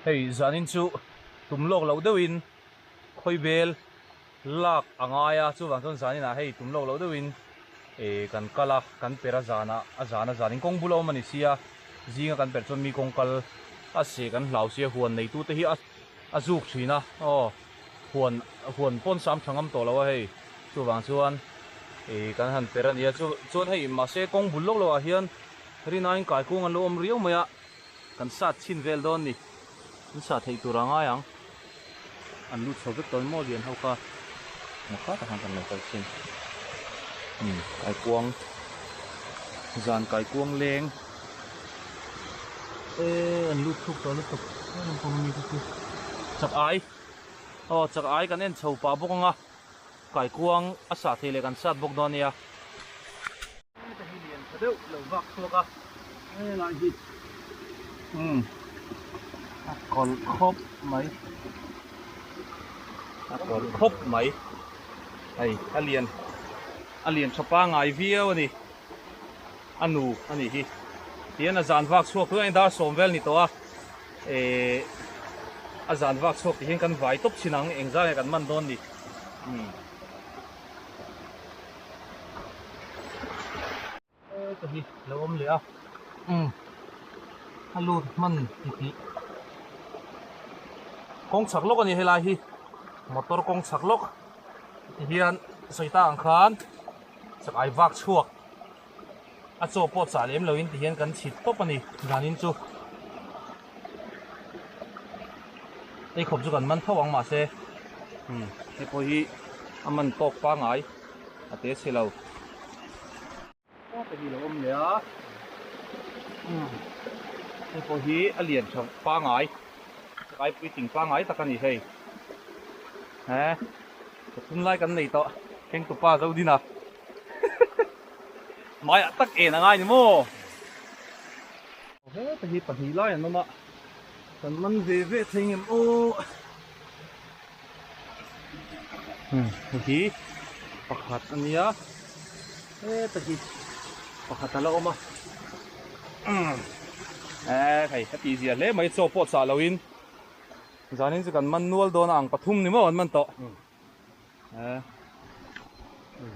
hei zanin chu tumlok lo deuhin khoi bel lak angaya chu wang chon zanin a hei tumlok lo deuhin kan kala kan pera zana zanin kong bulo mani sia zinga kan per chon mi kong kal a se kan hlau sia huan nei tu te hi a zuk thina huan pon sam thangam to lo hei chu wang chuan kan han pera nia chuan hei ma se kong bulok lo a hian rinain kai kung an lo om riau maya kan sat chin vel don ni kan sat thei turanga yang an lu chho vek ton mo lian hoka makha ta han kan lo kal chin kai kuang zan kai kuang leng an lu thuk to lu tuk an pom mi tu chak ai chak ai kan en chho pa bokanga kai kuang asa thei le kan sat bok don nia ta hi lian thadeu lo vak thoka lại gì còn khốp mấy còn khốp mấy này alien chapa ngai video ni anu ani hi tian azan vak suak tu anh da somvel ni to a zan vak suak hi kan vai top chinang engza kan man don ni cái gì lâu ôm lửa hello man titi kong chak lok ani helai hi motor kong chak lok hian soita ang khan chak ai vak chuak a cho po cha lem loin ti hian kan chhit top ani ganin chu ei khop chu kan man thawang ma se he po hi aman tok pa ngai ate selo cái gì lâu ôm lửa cái phố hi alien chọc pa ngai cái pi ting pa ngai ta kan ni hei ha tun lai kan nei to keng tu pa zo dina mai tak e na ngai ni mo he ta hi pa hi lai an ma kan man ve thing em o hi pakhat ania he ta hi pakhat la oma thầy happy gì lẽ mấy chỗ pot xả lâu in giờ nên chỉ cần man nuôi đồ nàng pathum ni mà man to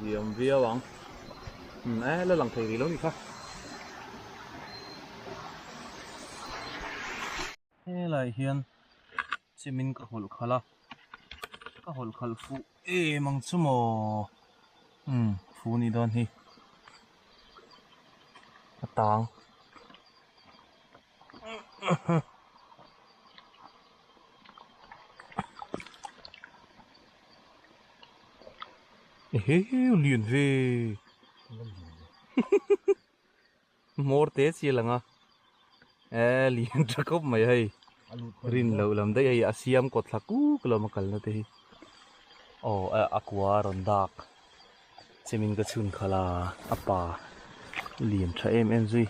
diệm vía vắng là lòng thầy gì lâu đi khác lại hiền chỉ mình cả hol khala cả hol khal phu mang chu mo phu ni don hi tang liền về mor te chi langa liền tra cop mai hay rin lo lam dai hay asiam ko thlaku kilo makal na te hi aqua rondak chemin ka chun khala apa liền tra em zui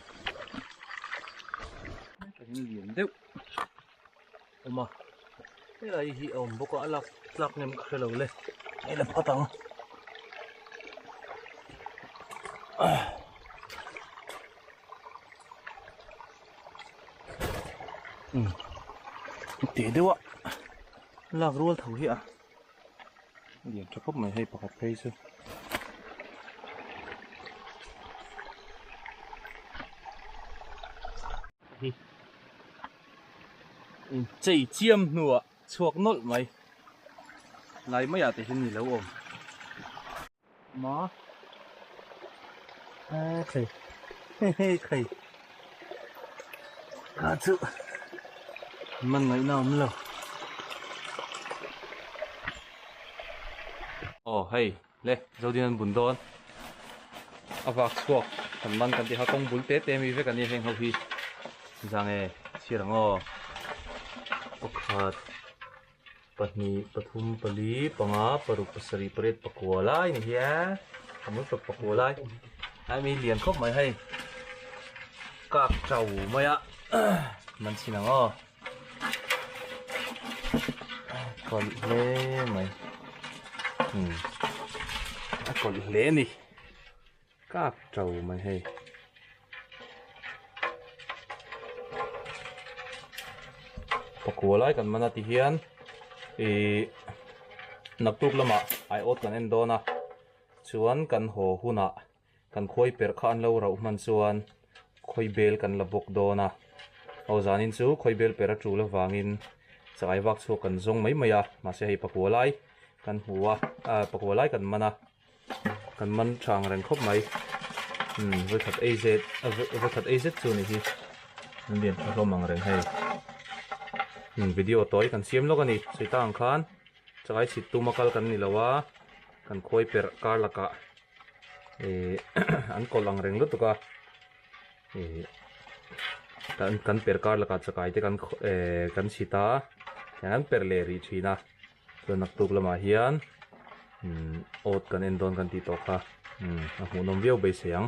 liền đâu mà cái này thì ông bố có lắc nem khơi lâu lên đây là có tăng té đâu ạ lạc luôn thấu hiện liền cho cốc mày hay bọc hạt cây chứ chạy chiêm nụa chuộc nốt mày lấy mấy à thì hình lâu ôm má khỉ khỉ cá chữ mình lấy nào mới lâu hay lê dâu đi ăn bún đôn vạc chuộc thằng man cần thì họ công bún tết em với cái này hình hậu hi rằng nghe chia rằng pakhat pahni pathum pali panga paru pasari paret pakwala ini ya kamu tok pakwala ami lian khop mai hay kak trau maya man sinang còn le mày còn le ni kak trau mày hay pakua lai kan mana ti hian naktuk lama ai ot kan en dona chuan kan ho huna kan khoi per kha an lo rau man chuan khoi bel kan la bok dona au zanin chu khoi bel per a tu la wangin chakai wak chu kan zong mai maya ma se hei pakua lai kan huwa pakua lai kan mana kan man thang reng khop mai với thật AZ chu ni hi nên điện cho mang reng hay video tối kan siam lo kan ni sei tang khan chakai chit tu makal kan ni lawa kan khoi per kar laka an kolang reng lu tuka kan per kar laka chakai te kan sita yang per le ri thina so nak tuk lama hian ot kan endon kan ti to kha a hu nom viau be siang